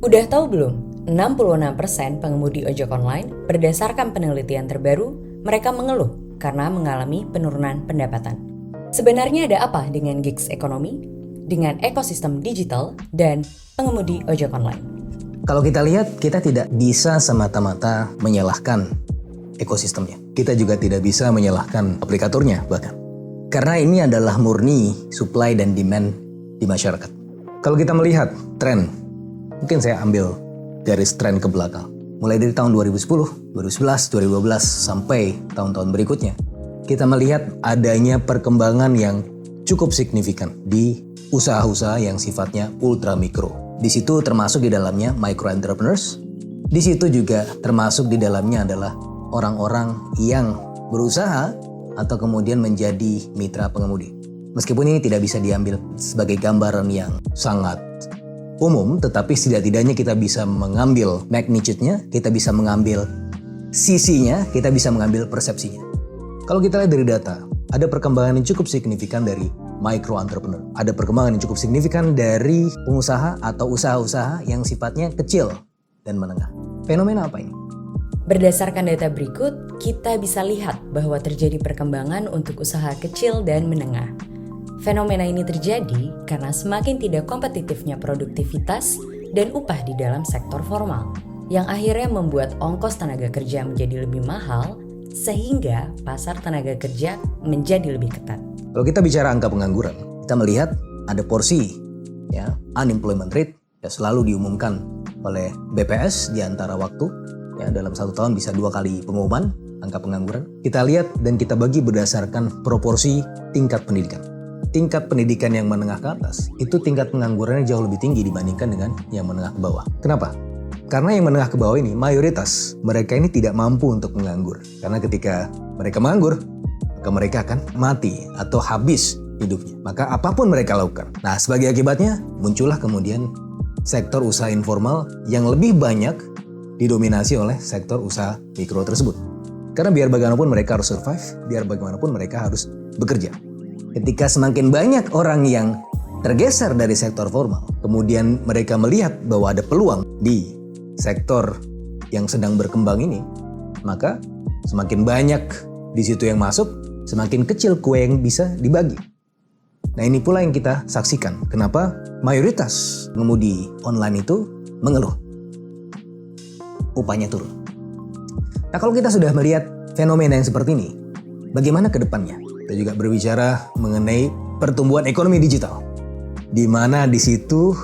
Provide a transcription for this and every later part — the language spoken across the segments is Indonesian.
Udah tahu belum? 66% pengemudi ojek online berdasarkan penelitian terbaru, mereka mengeluh karena mengalami penurunan pendapatan. Sebenarnya ada apa dengan gigs ekonomi, dengan ekosistem digital, dan pengemudi ojek online? Kalau kita lihat, kita tidak bisa semata-mata menyalahkan ekosistemnya. Kita juga tidak bisa menyalahkan aplikatornya bahkan. Karena ini adalah murni supply dan demand di masyarakat. Kalau kita melihat tren, mungkin saya ambil garis tren ke belakang. Mulai dari tahun 2010, 2011, 2012 sampai tahun-tahun berikutnya. Kita melihat adanya perkembangan yang cukup signifikan di usaha-usaha yang sifatnya ultra mikro. Di situ termasuk di dalamnya micro entrepreneurs. Di situ juga termasuk di dalamnya adalah orang-orang yang berusaha atau kemudian menjadi mitra pengemudi. Meskipun ini tidak bisa diambil sebagai gambaran yang sangat umum, tetapi setidak-tidaknya kita bisa mengambil magnitude-nya, kita bisa mengambil sisinya, kita bisa mengambil persepsinya. Kalau kita lihat dari data, ada perkembangan yang cukup signifikan dari micro entrepreneur. Ada perkembangan yang cukup signifikan dari pengusaha atau usaha-usaha yang sifatnya kecil dan menengah. Fenomena apa ini? Berdasarkan data berikut, kita bisa lihat bahwa terjadi perkembangan untuk usaha kecil dan menengah. Fenomena ini terjadi karena semakin tidak kompetitifnya produktivitas dan upah di dalam sektor formal, yang akhirnya membuat ongkos tenaga kerja menjadi lebih mahal, sehingga pasar tenaga kerja menjadi lebih ketat. Kalau kita bicara angka pengangguran, kita melihat ada porsi unemployment rate selalu diumumkan oleh BPS di antara waktu, dalam satu tahun bisa 2 kali pengumuman angka pengangguran. Kita lihat dan kita bagi berdasarkan proporsi tingkat pendidikan. Tingkat pendidikan yang menengah ke atas, itu tingkat penganggurannya jauh lebih tinggi dibandingkan dengan yang menengah ke bawah. Kenapa? Karena yang menengah ke bawah ini, mayoritas mereka ini tidak mampu untuk menganggur. Karena ketika mereka menganggur, maka mereka akan mati atau habis hidupnya. Maka apapun mereka lakukan. Nah, sebagai akibatnya, muncullah kemudian sektor usaha informal yang lebih banyak didominasi oleh sektor usaha mikro tersebut. Karena biar bagaimanapun mereka harus survive, biar bagaimanapun mereka harus bekerja. Ketika semakin banyak orang yang tergeser dari sektor formal, kemudian mereka melihat bahwa ada peluang di sektor yang sedang berkembang ini, maka semakin banyak di situ yang masuk, semakin kecil kue yang bisa dibagi. Nah, ini pula yang kita saksikan. Kenapa mayoritas pengemudi online itu mengeluh upahnya turun. Nah, kalau kita sudah melihat fenomena yang seperti ini, bagaimana ke depannya? Kita juga berbicara mengenai pertumbuhan ekonomi digital, di mana di situ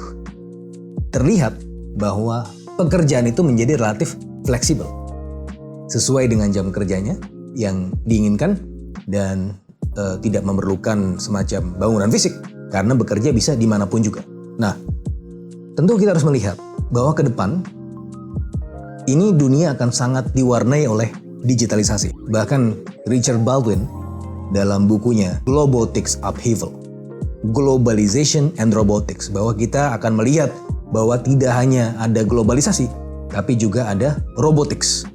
terlihat bahwa pekerjaan itu menjadi relatif fleksibel, sesuai dengan jam kerjanya yang diinginkan dan tidak memerlukan semacam bangunan fisik, karena bekerja bisa dimanapun juga. Nah, tentu kita harus melihat bahwa ke depan ini dunia akan sangat diwarnai oleh digitalisasi. Bahkan Richard Baldwin dalam bukunya Globotics Upheaval, Globalization and Robotics, bahwa kita akan melihat bahwa tidak hanya ada globalisasi, tapi juga ada robotics.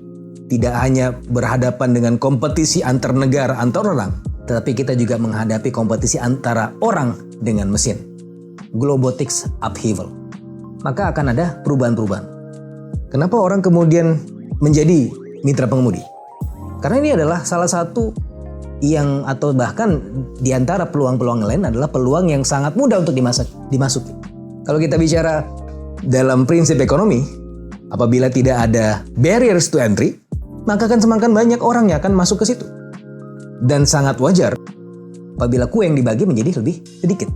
Tidak hanya berhadapan dengan kompetisi antar negara, antar orang, tetapi kita juga menghadapi kompetisi antara orang dengan mesin. Globotics Upheaval. Maka akan ada perubahan-perubahan. Kenapa orang kemudian menjadi mitra pengemudi? Karena ini adalah salah satu yang, atau bahkan di antara peluang-peluang lain adalah peluang yang sangat mudah untuk dimasuki. Kalau kita bicara dalam prinsip ekonomi, apabila tidak ada barriers to entry, maka akan semakin banyak orang yang akan masuk ke situ. Dan sangat wajar apabila kue yang dibagi menjadi lebih sedikit.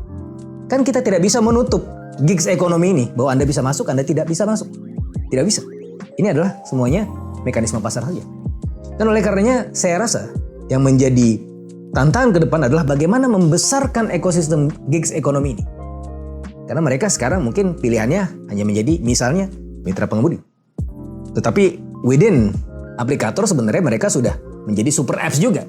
Kan kita tidak bisa menutup gigs ekonomi ini bahwa Anda bisa masuk, Anda tidak bisa masuk. Tidak bisa. Ini adalah semuanya mekanisme pasar saja. Dan oleh karenanya saya rasa yang menjadi tantangan ke depan adalah bagaimana membesarkan ekosistem gigs ekonomi ini. Karena mereka sekarang mungkin pilihannya hanya menjadi misalnya mitra pengemudi. Tetapi within aplikator sebenarnya mereka sudah menjadi super apps juga.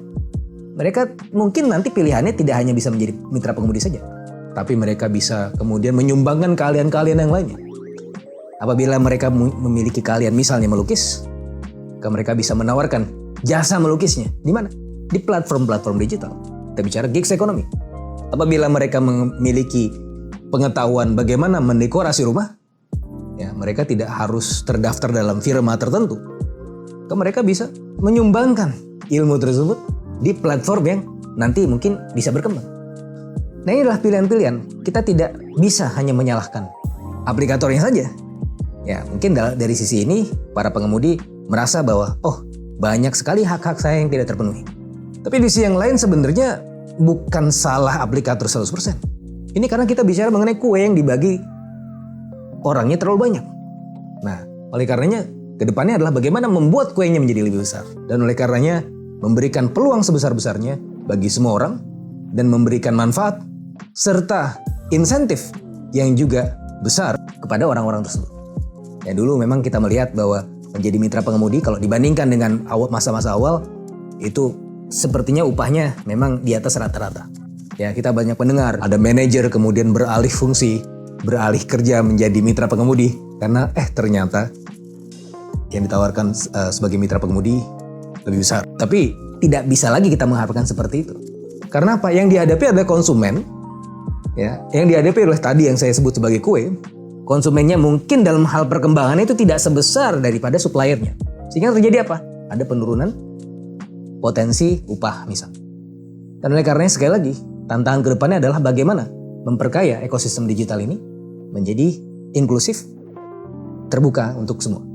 Mereka mungkin nanti pilihannya tidak hanya bisa menjadi mitra pengemudi saja, tapi mereka bisa kemudian menyumbangkan keahlian-keahlian yang lainnya. Apabila mereka memiliki keahlian misalnya melukis, maka mereka bisa menawarkan jasa melukisnya. Di mana? Di platform-platform digital. Kita bicara gigs ekonomi. Apabila mereka memiliki pengetahuan bagaimana mendekorasi rumah, mereka tidak harus terdaftar dalam firma tertentu. Mereka bisa menyumbangkan ilmu tersebut di platform yang nanti mungkin bisa berkembang. Nah, ini adalah pilihan-pilihan. Kita tidak bisa hanya menyalahkan aplikatornya saja. Ya, mungkin dari sisi ini para pengemudi merasa bahwa banyak sekali hak-hak saya yang tidak terpenuhi. Tapi di sisi yang lain sebenarnya bukan salah aplikator 100%. Ini karena kita bicara mengenai kue yang dibagi orangnya terlalu banyak. Nah, oleh karenanya kedepannya adalah bagaimana membuat kuenya menjadi lebih besar. Dan oleh karenanya memberikan peluang sebesar-besarnya bagi semua orang dan memberikan manfaat serta insentif yang juga besar kepada orang-orang tersebut. Ya, dulu memang kita melihat bahwa menjadi mitra pengemudi kalau dibandingkan dengan masa-masa awal itu sepertinya upahnya memang di atas rata-rata. Ya, kita banyak mendengar ada manajer kemudian beralih fungsi, beralih kerja menjadi mitra pengemudi karena ternyata yang ditawarkan sebagai mitra pengemudi lebih besar. Tapi tidak bisa lagi kita mengharapkan seperti itu. Karena apa? Yang dihadapi adalah konsumen. Ya, yang dihadapi adalah tadi yang saya sebut sebagai kue. Konsumennya mungkin dalam hal perkembangan itu tidak sebesar daripada suppliernya. Sehingga terjadi apa? Ada penurunan potensi upah misalnya. Dan oleh karenanya sekali lagi, tantangan ke depannya adalah bagaimana memperkaya ekosistem digital ini menjadi inklusif, terbuka untuk semua.